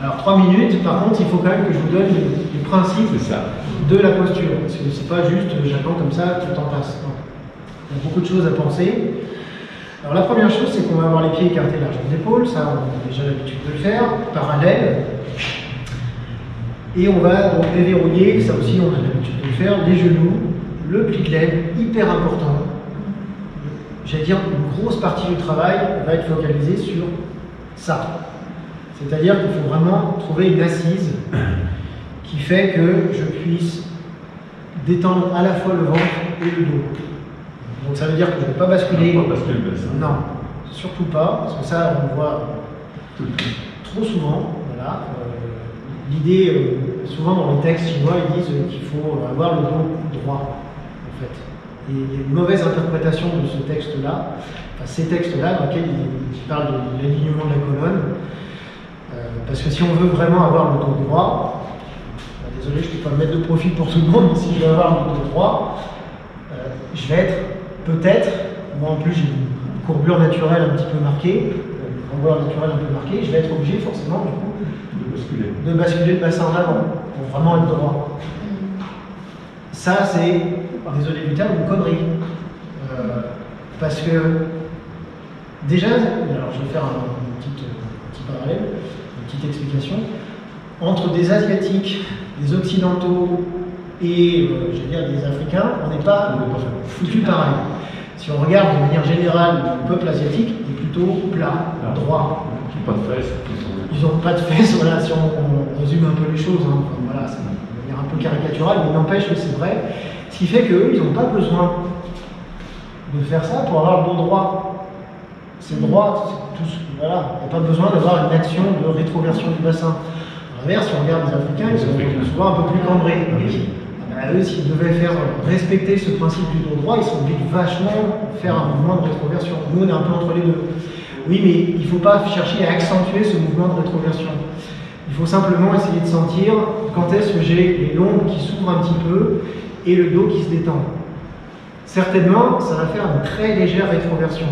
Alors 3 minutes, par contre, il faut quand même que je vous donne les principes de la posture. Parce que c'est pas juste j'attends comme ça, tout le temps passe. Non. Il y a beaucoup de choses à penser. Alors la première chose, c'est qu'on va avoir les pieds écartés largement d'épaule, ça on a déjà l'habitude de le faire, parallèle. Et on va donc déverrouiller, ça aussi on a l'habitude de le faire, les genoux, le pli de l'aine, hyper important. J'allais dire, une grosse partie du travail va être focalisée sur ça. C'est-à-dire qu'il faut vraiment trouver une assise qui fait que je puisse détendre à la fois le ventre et le dos. Donc ça veut dire que je ne vais pas basculer. Non, surtout pas, parce que ça on le voit trop souvent. Voilà. L'idée, souvent dans les textes chinois, ils disent qu'il faut avoir le dos droit, en fait. Et il y a une mauvaise interprétation de ce texte-là, enfin ces textes-là, dans lesquels ils parlent de l'alignement de la colonne. Parce que si on veut vraiment avoir le dos droit, désolé, je ne peux pas me mettre de profil pour tout le monde, mais si je veux avoir le dos droit, je vais être peut-être, moi en plus j'ai une courbure naturelle un petit peu marquée, une courbure naturelle un peu marquée, je vais être obligé forcément du coup de basculer le bassin en avant pour vraiment être droit. Ça c'est, désolé du terme, une connerie. Parce que déjà, alors je vais faire un petit parallèle, une petite explication, entre des Asiatiques, des Occidentaux et j'allais dire des Africains, on n'est pas foutus pareil. Si on regarde de manière générale, le peuple asiatique est plutôt plat, droit.
Pas de fesses.
ils n'ont pas de fesses, voilà, si on résume un peu les choses, hein. Enfin, voilà, c'est de manière un peu caricaturale, mais il n'empêche que c'est vrai. Ce qui fait qu'eux, ils n'ont pas besoin de faire ça pour avoir le dos droit. C'est droit, c'est tout, voilà. Il n'y a pas besoin d'avoir une action de rétroversion du bassin. À l'inverse, si on regarde les Africains, ils sont souvent un peu plus cambrés. Eux, s'ils devaient faire respecter ce principe du dos droit, ils sont obligés de vachement faire un mouvement de rétroversion. Nous, on est un peu entre les deux. Oui, mais il ne faut pas chercher à accentuer ce mouvement de rétroversion. Il faut simplement essayer de sentir quand est-ce que j'ai les lombes qui s'ouvrent un petit peu et le dos qui se détend. Certainement, ça va faire une très légère rétroversion,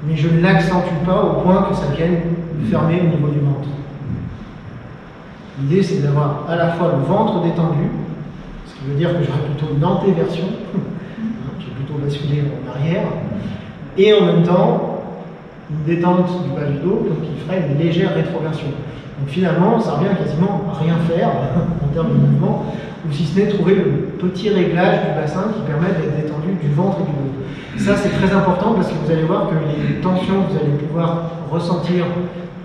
mais je ne l'accentue pas au point que ça vienne fermer au niveau du ventre. L'idée, c'est d'avoir à la fois le ventre détendu, ce qui veut dire que j'aurai plutôt une antéversion, je vais plutôt basculer en arrière, et en même temps, une détente du bas du dos, donc qui ferait une légère rétroversion. Donc finalement, ça revient quasiment à rien faire en termes de mouvement, ou si ce n'est trouver le petit réglage du bassin qui permet d'être détendu du ventre et du dos. Ça, c'est très important parce que vous allez voir que les tensions que vous allez pouvoir ressentir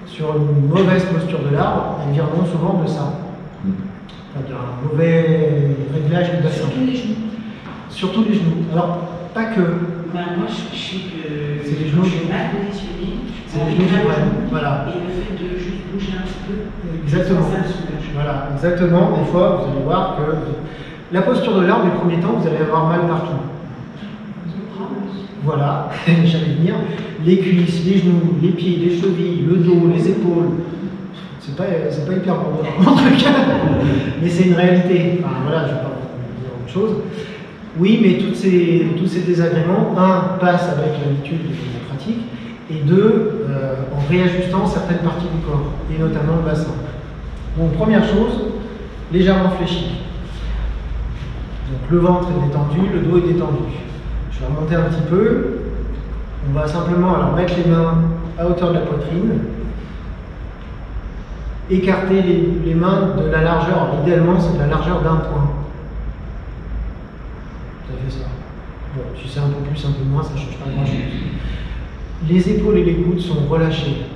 sur une mauvaise posture de l'arbre, elles viendront souvent de ça. C'est-à-dire un mauvais réglage du bassin.
Surtout les genoux.
Surtout les genoux. Alors, pas que.
Ben, moi, je suis que.
C'est les genoux.
Je suis mal positionnée.
C'est les genoux qui prennent. Voilà.
Et le fait de juste bouger un petit peu.
Exactement.
Ça me soulage.
Voilà, exactement. Des fois, vous allez voir que la posture de l'arbre, les premiers temps, vous allez avoir mal partout. Voilà, j'allais venir. Les cuisses, les genoux, les pieds, les chevilles, le dos, les épaules. C'est pas hyper bon en tout cas, mais c'est une réalité. Enfin, voilà, je ne vais pas vous dire autre chose. Oui, mais tous ces désagréments, un, passent avec l'habitude de la pratique, et deux, en réajustant certaines parties du corps, et notamment le bassin. Donc, première chose, légèrement fléchi. Donc, le ventre est détendu, le dos est détendu. Je vais remonter un petit peu. On va simplement alors mettre les mains à hauteur de la poitrine, écarter les mains de la largeur, alors, idéalement c'est de la largeur d'un point. Ça fait ça. Bon, si c'est un peu plus, un peu moins, ça ne change pas grand chose. Les épaules et les coudes sont relâchés.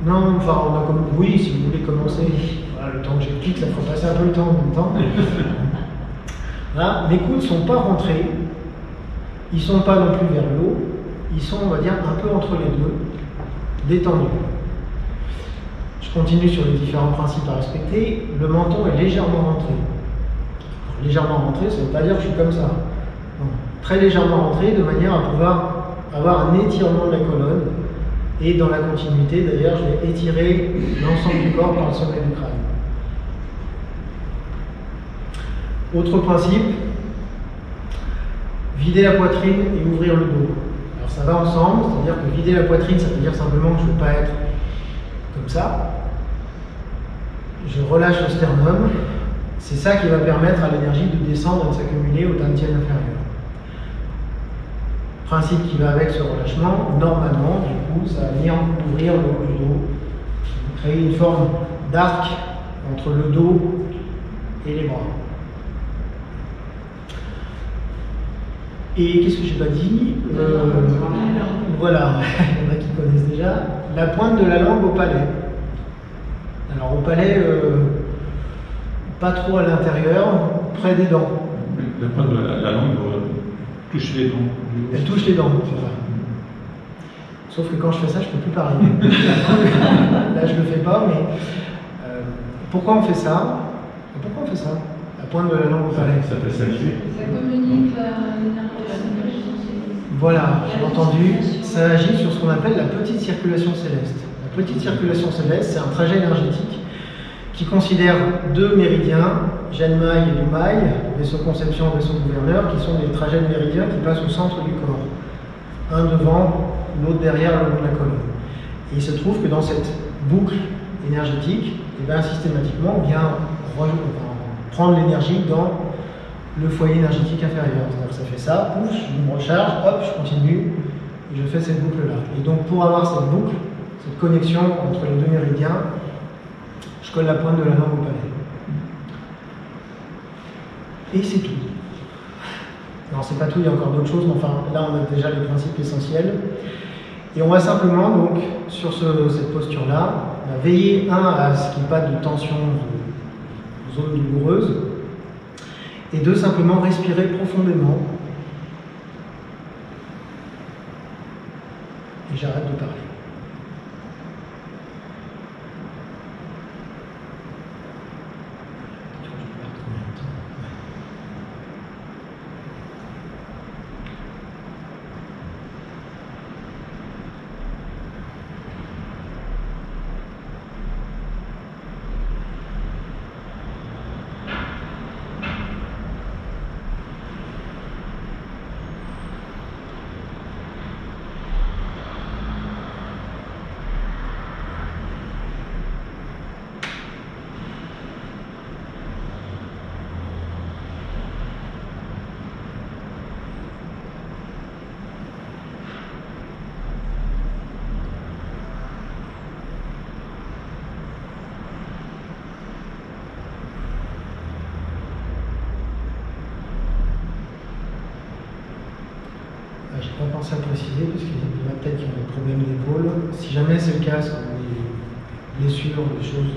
Non, enfin, on a comme. Oui, si vous voulez commencer, voilà, le temps que j'explique, ça fera passer un peu le temps en même temps. Voilà, mes coudes ne sont pas rentrés, ils ne sont pas non plus vers le haut, ils sont, on va dire, un peu entre les deux, détendus. Je continue sur les différents principes à respecter. Le menton est légèrement rentré. Alors, légèrement rentré, ça ne veut pas dire que je suis comme ça. Non. Très légèrement rentré, de manière à pouvoir avoir un étirement de la colonne. Et dans la continuité, d'ailleurs, je vais étirer l'ensemble du corps par le sommet du crâne. Autre principe, vider la poitrine et ouvrir le dos. Alors ça va ensemble, c'est-à-dire que vider la poitrine, ça veut dire simplement que je ne veux pas être comme ça. Je relâche le sternum. C'est ça qui va permettre à l'énergie de descendre et de s'accumuler au dantian inférieur. Principe qui va avec ce relâchement, normalement, du coup, ça va venir ouvrir le haut du dos, créer une forme d'arc entre le dos et les bras. Et qu'est-ce que j'ai pas dit Voilà, il y en a qui connaissent déjà. La pointe de la langue au palais. Alors au palais, pas trop à l'intérieur, près des dents.
La pointe de la langue touche les dents.
Elle touche les dents, c'est ça. Sauf que quand je fais ça, je ne peux plus parler. Là, je ne le fais pas, mais pourquoi on fait ça? Pourquoi on fait ça? La pointe de la langue au palais.
Ça fait saliver.
Ça communique l'énergie.
Voilà, j'ai entendu. Ça agit sur ce qu'on appelle la petite circulation céleste. La petite circulation céleste, c'est un trajet énergétique qui considère deux méridiens, Genmaï et Lumaï, vaisseau conception, vaisseau gouverneur, qui sont des trajets de méridiens qui passent au centre du corps. Un devant, l'autre derrière le long de la colonne. Et il se trouve que dans cette boucle énergétique, eh bien, systématiquement, on vient prendre l'énergie dans le foyer énergétique inférieur. C'est-à-dire que ça fait ça, pouf, je me recharge, hop, je continue, et je fais cette boucle-là. Et donc pour avoir cette boucle, cette connexion entre les deux méridiens, je colle la pointe de la langue au palais. Et c'est tout. Alors c'est pas tout, il y a encore d'autres choses, mais enfin là on a déjà les principes essentiels. Et on va simplement, donc, sur cette posture-là, veiller, à ce qu'il n'y ait pas de tension de zone douloureuse, et deux, simplement respirer profondément. Et j'arrête de parler. Je n'ai pas pensé à préciser, parce qu'il y en a peut-être qui ont des problèmes d'épaule. Si jamais c'est le cas, si vous avez des blessures, des choses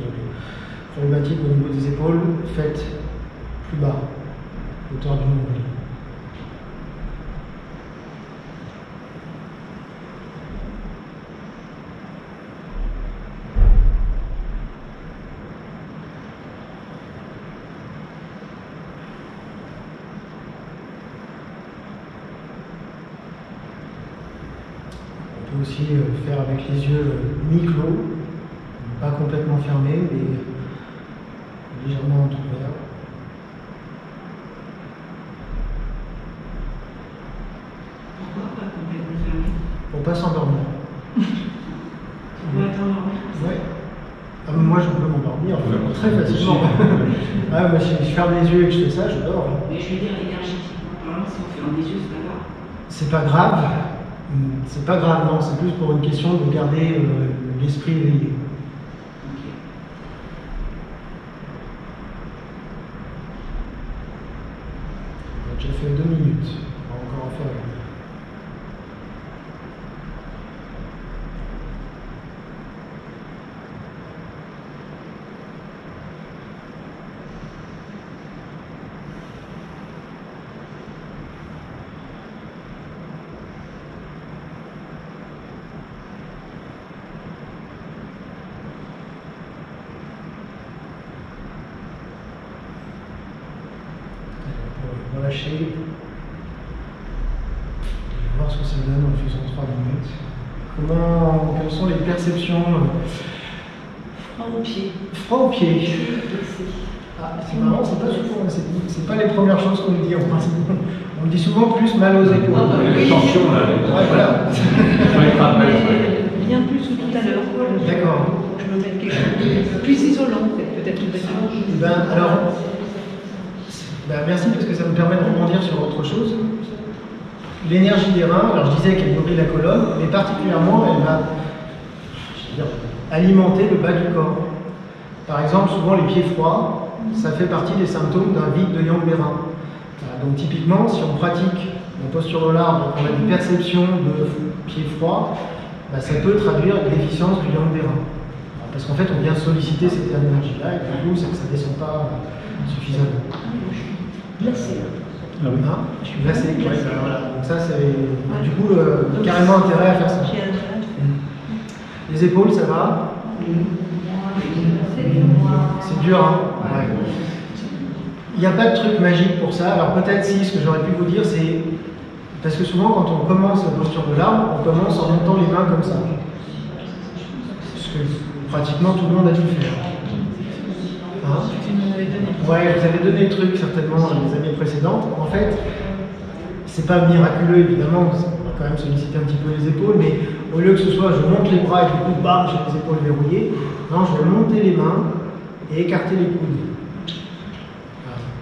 problématiques au niveau des épaules, faites plus bas, hauteur du nombril. Aussi faire avec les yeux mi-clos, pas complètement fermés, mais légèrement entrouverts.
Pourquoi pas complètement fermés?
Pour pas s'endormir.
On va t'endormir.
Ouais. Ah, moi je peux m'endormir très facilement. Ah, moi, si je ferme les yeux et que je fais ça, je dors.
Mais je veux dire énergétiquement parlant, si on ferme les yeux, c'est pas grave.
C'est pas grave. C'est pas grave, non, c'est plus pour une question de garder l'esprit éveillé.
Ok.
On a déjà fait 2 minutes, on va encore en faire une. Relâcher. Voir ce que ça donne en faisant 3 minutes. Quelles sont les perceptions
Froid aux pieds.
Froid aux pieds. Ah, c'est marrant, c'est pas souvent, c'est pas les premières choses qu'on nous dit en principe. On me dit souvent plus mal aux épaules.
Ah, bah, oui.
Tension là.
Ouais, voilà.
Sur les trapèzes,
Bien plus que tout à l'heure.
D'accord.
Je me mets quelque chose de plus isolant, peut-être une
Eh ben, alors, merci parce que ça me permet de rebondir sur autre chose. L'énergie des reins, alors je disais qu'elle nourrit la colonne, mais particulièrement elle va alimenter le bas du corps. Par exemple, souvent les pieds froids, ça fait partie des symptômes d'un vide de yang des reins. Donc typiquement, si on pratique la posture de l'arbre et qu'on a des perceptions de pieds froids, ça peut traduire une déficience du yang des reins. Parce qu'en fait, on vient solliciter cette énergie-là et du coup, ça ne descend pas suffisamment.
glacé.
Ah oui.
Hein, je suis glacé. Ouais, voilà. Donc ça, c'est du coup carrément intérêt à faire ça. Les épaules, ça va? C'est dur, hein? Ouais. Il n'y a pas de truc magique pour ça. Alors peut-être si, ce que j'aurais pu vous dire, c'est... Parce que souvent, quand on commence la posture de l'arbre, on commence en montant les mains comme ça. Ce que pratiquement tout le monde a dû faire. Hein? Ouais, vous avez donné le truc certainement les années précédentes. En fait, c'est pas miraculeux évidemment, on va quand même solliciter un petit peu les épaules, mais au lieu que ce soit je monte les bras et du coup, bam, j'ai les épaules verrouillées, non, je vais monter les mains et écarter les coudes.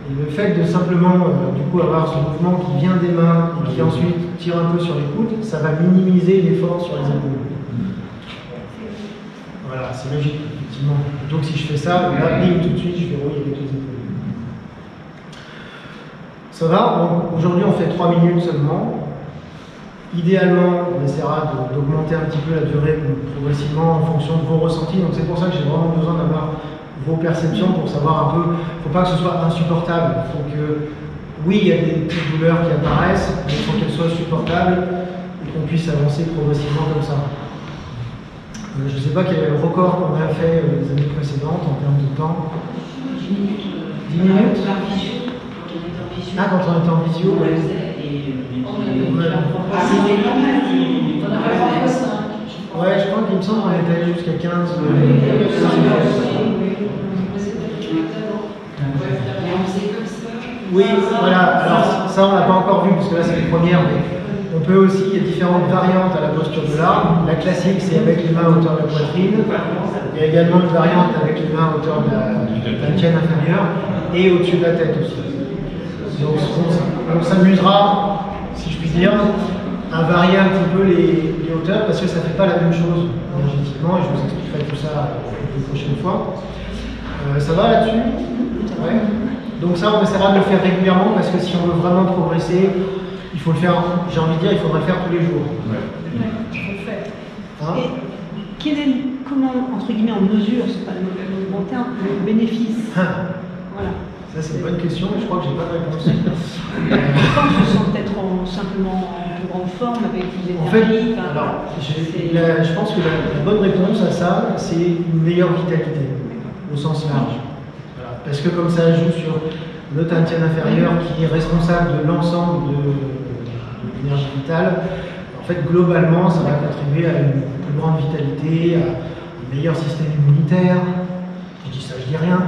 Et le fait de simplement du coup avoir ce mouvement qui vient des mains et qui ensuite tire un peu sur les coudes, ça va minimiser l'effort sur les épaules. Voilà, c'est logique, effectivement. Donc si je fais ça, là, bim, tout de suite, je verrouille avec les épaules. Ça va? Bon, aujourd'hui, on fait 3 minutes seulement. Idéalement, on essaiera d'augmenter un petit peu la durée progressivement en fonction de vos ressentis. Donc c'est pour ça que j'ai vraiment besoin d'avoir vos perceptions pour savoir un peu. Il ne faut pas que ce soit insupportable. Il faut que, oui, il y a des petites douleurs qui apparaissent, mais il faut qu'elles soient supportables et qu'on puisse avancer progressivement comme ça. Je ne sais pas quel est le record qu'on a fait les années précédentes en termes de temps.
10 minutes.
10 minutes.
Quand on était en visio.
Ah, quand on était en visio,
On le
oui.
faisait et
On avait parfois 5.
Ouais, je crois qu'il me semble qu'on était allé jusqu'à 15. Oui, voilà. Alors ça, on l'a pas encore vu parce que là, c'est une première. Mais on peut aussi, il y a différentes variantes à la posture de l'arbre. La classique, c'est avec les mains à hauteur de la poitrine. Il y a également une variante avec les mains à hauteur de la tienne inférieure et au-dessus de la tête aussi. Donc on s'amusera, si je puis dire, à varier un petit peu les hauteurs parce que ça ne fait pas la même chose énergétiquement et je vous expliquerai tout ça une prochaine fois. Ça va là-dessus? Ouais. Donc ça, on essaiera de le faire régulièrement parce que si on veut vraiment progresser, il faut le faire, j'ai envie de dire, il faudra le faire tous les jours. Hein?
Et comment, entre guillemets, on mesure, c'est pas le bon terme, le bénéfice? Voilà.
Ça, c'est une bonne question, mais je crois que j'ai pas de réponse.
Quand je sens peut-être simplement en plus grande forme, avec plus d'énergie.
En fait, alors, je pense que la bonne réponse à ça, c'est une meilleure vitalité, au sens large. Voilà. Parce que comme ça joue sur le tantien inférieur qui est responsable de l'ensemble de l'énergie vitale, en fait, globalement, ça va contribuer à une plus grande vitalité, à un meilleur système immunitaire. Je dis ça, je dis rien.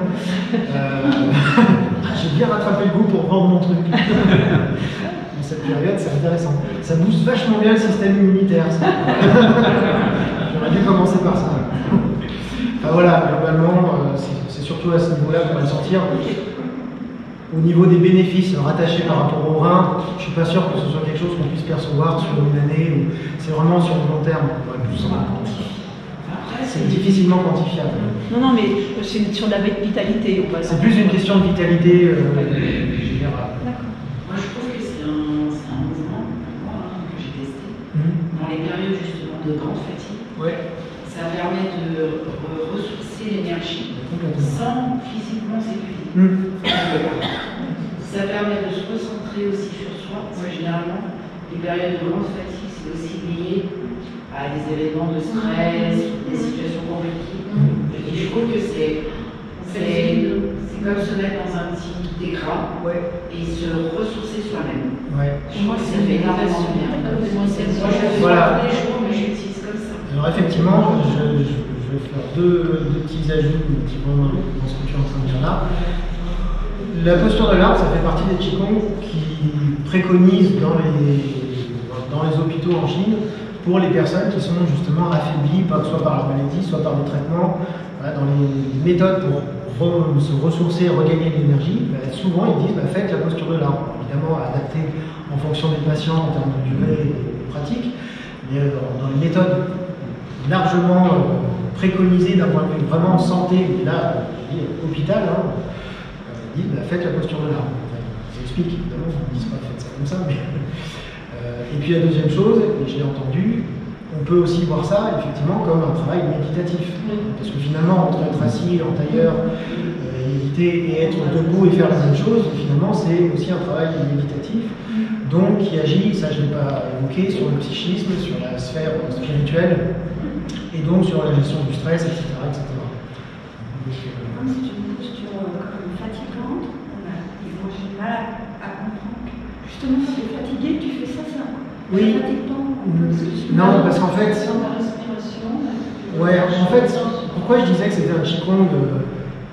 J'ai bien rattrapé le goût pour vendre mon truc. Dans cette période, c'est intéressant. Ça booste vachement bien le système immunitaire. J'aurais dû commencer par ça. Enfin, voilà, globalement, c'est surtout à ce niveau-là qu'on va le sentir. Au niveau des bénéfices rattachés par rapport au rein, je ne suis pas sûr que ce soit quelque chose qu'on puisse percevoir sur une année. C'est vraiment sur le long terme. C'est difficilement quantifiable.
Non, mais c'est sur la vitalité.
C'est plus une question de vitalité générale.
D'accord.
Moi, je trouve que c'est un mouvement que j'ai testé. Dans les périodes justement de grande fatigue, ça permet de ressourcer l'énergie sans physiquement s'épuiser. Ça permet de se recentrer aussi sur soi. Moi, généralement, les périodes de grande fatigue, c'est aussi lié à des événements de stress, des situations compliquées. Et je trouve que c'est comme se mettre dans un petit décra et se ressourcer soi-même. Moi, ça fait énormément bien. Moi, je le fais tous les jours, mais j'utilise comme ça.
Alors effectivement, je vais faire deux petits ajouts qui vont dans ce que tu es en train de dire là. La posture de l'arbre, ça fait partie des Qigong qui préconisent dans les hôpitaux en Chine pour les personnes qui sont justement affaiblies, soit par la maladie, soit par des traitements. Voilà, dans les méthodes pour se ressourcer et regagner de l'énergie, souvent ils disent faites la posture de l'arbre. Évidemment, adaptée en fonction des patients en termes de durée et de pratique, mais dans les méthodes largement préconisées d'un point de vue vraiment santé, et là, je dis hôpital, ils disent faites la posture de l'arbre. J'explique, évidemment, ils ne disent pas faites ça comme ça, mais. Et puis la deuxième chose, et je l'ai entendu, on peut aussi voir ça effectivement comme un travail méditatif. Parce que finalement, entre être assis en tailleur, méditer et être debout et faire la même chose, finalement c'est aussi un travail méditatif, donc qui agit, ça je ne l'ai pas évoqué, sur le psychisme, sur la sphère spirituelle, et donc sur la gestion du stress, etc. etc. Donc,
comme c'est une posture fatigante, j'ai du mal à comprendre. Justement, si tu es fatigué, tu fais ça,
oui. Non, parce qu'en fait. Ouais, en fait, pourquoi je disais que c'était un Qigong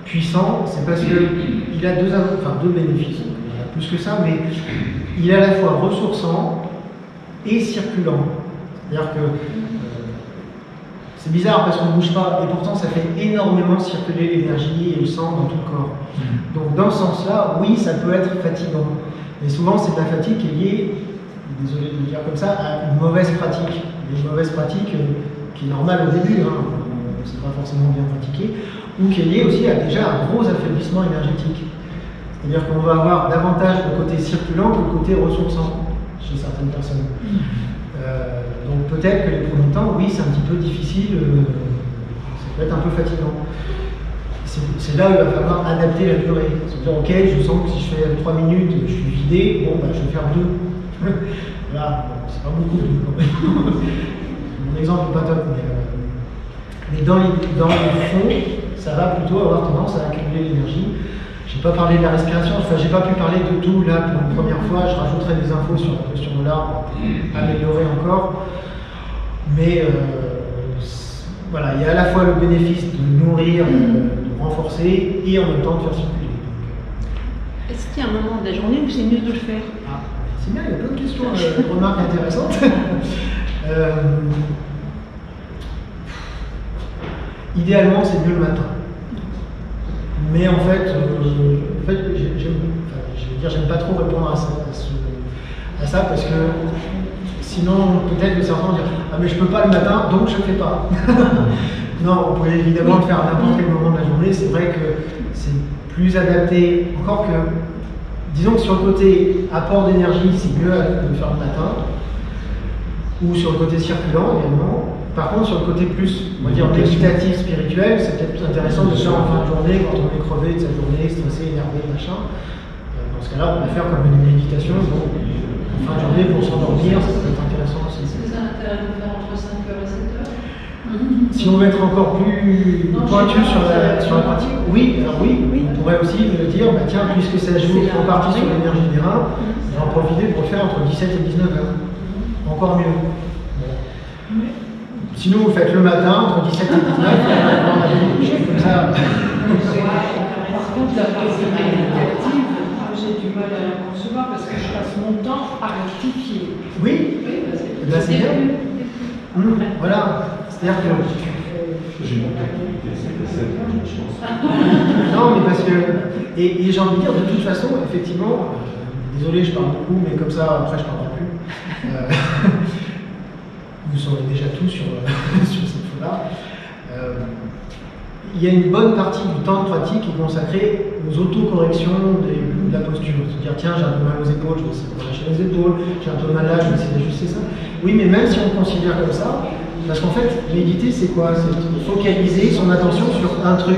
puissant, c'est parce qu'il a deux bénéfices. Il y a plus que ça, mais il est à la fois ressourçant et circulant. C'est-à-dire que c'est bizarre parce qu'on ne bouge pas, et pourtant ça fait énormément circuler l'énergie et le sang dans tout le corps. Donc dans ce sens-là, oui, ça peut être fatigant. Mais souvent, c'est de la fatigue qui est liée, désolé de le dire comme ça, à une mauvaise pratique. Une mauvaise pratique qui est normale au début, c'est pas forcément bien pratiqué, ou qui est liée aussi à déjà un gros affaiblissement énergétique. C'est-à-dire qu'on va avoir davantage le côté circulant que le côté ressourçant chez certaines personnes. Donc peut-être que les premiers temps, oui, c'est un petit peu difficile, ça peut être un peu fatigant. C'est là où il va falloir adapter la durée. C'est-à-dire, ok, je sens que si je fais 3 minutes, je suis vidé, bon, bah, je vais faire 2. Voilà, bon, c'est pas beaucoup. Mon exemple n'est pas top, mais dans les fonds, ça va plutôt avoir tendance à accumuler l'énergie. Je n'ai pas parlé de la respiration, enfin, j'ai pas pu parler de tout là pour une première fois. Je rajouterai des infos sur la posture de l'arbre pour améliorer encore. Mais voilà, il y a à la fois le bénéfice de nourrir, de renforcer et en même temps de faire circuler.
Est-ce qu'il y a un moment de la journée où c'est mieux de le faire?
Ah, c'est bien, il y a plein de questions, remarques intéressantes. Idéalement, c'est mieux le matin. Mais en fait, j'aime pas trop répondre à ça parce que sinon, peut-être que certains vont dire ah, mais je peux pas le matin, donc je ne le fais pas. Non, vous pouvez évidemment le faire à n'importe quel moment de la journée. C'est vrai que c'est plus adapté. Encore que, disons que sur le côté apport d'énergie, c'est mieux de le faire le matin. Ou sur le côté circulant également. Par contre, sur le côté plus, on va dire, méditatif, spirituel, c'est peut-être plus intéressant de le faire en fin de journée, quand on est crevé de sa journée, stressé, énervé, machin. Dans ce cas-là, on peut le faire comme une méditation. Donc, en fin de journée, pour s'endormir, ça peut être intéressant aussi.
Est-ce que ça a intérêt de le faire entre 5h et 7h?
Si on veut être encore plus pointu sur la pratique, oui, alors oui, on pourrait aussi me dire, bah tiens, puisque ça joue en partie sur l'énergie des reins, je vais en profiter pour le faire entre 17 et 19h. Encore mieux. Bon. Sinon, vous faites le matin, entre 17 et 19, comme ça.
Par contre, la partie méditative, j'ai du mal à la concevoir parce que je passe mon temps à rectifier.
Oui, là c'est bien. Voilà, c'est-à-dire que.
J'ai une activité, c'est 7, je pense.
Non, mais parce que. Et j'ai envie de dire, de toute façon, effectivement, désolé, je parle beaucoup, mais comme ça, après, je ne parlerai plus. Vous saurez déjà tout sur cette fois-là. Il y a une bonne partie du temps de pratique qui est consacrée aux autocorrections de la posture. C'est-à-dire, tiens, j'ai un peu mal aux épaules, je vais essayer de relâcher les épaules, j'ai un peu mal là, je vais essayer d'ajuster ça. Oui, mais même si on considère comme ça, parce qu'en fait, méditer, c'est quoi? C'est focaliser son attention sur un truc.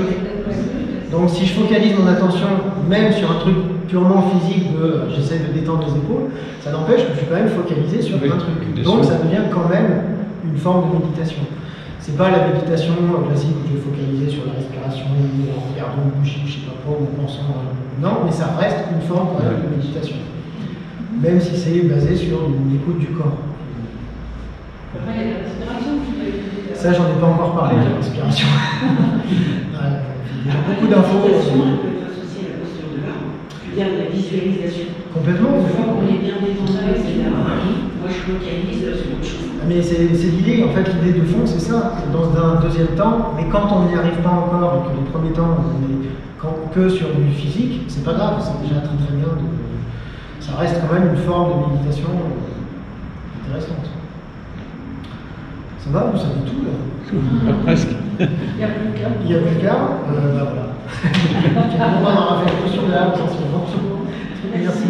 Donc, si je focalise mon attention même sur un truc purement physique de j'essaie de détendre les épaules, ça n'empêche que je suis quand même focalisé sur un truc. Donc, ça devient quand même une forme de méditation. C'est pas la méditation classique où je vais focaliser sur la respiration, en regardant une bougie, je sais pas quoi, ou en pensant. Non, mais ça reste une forme quand même de méditation. Même si c'est basé sur une écoute du corps.
Après, il y a la respiration qui peut aider.
Ça, j'en ai pas encore parlé de la respiration. Il y a beaucoup d'infos.
Associé à la posture de l'arbre, bien la visualisation.
Complètement.
Une fois qu'on est bien détendu, etc. Moi, je focalise sur autre chose.
Mais c'est l'idée, en fait, l'idée de fond, c'est ça. C'est dans un deuxième temps, mais quand on n'y arrive pas encore et que les premiers temps, on est que sur du physique, c'est pas grave, c'est déjà très très bien. Ça reste quand même une forme de méditation intéressante. Ça va, vous savez tout là?
Presque.
Il n'y a plus qu'à.
Il y a plus qu'à, bah voilà. On va en faire plus sur l'âme, essentiellement. Merci.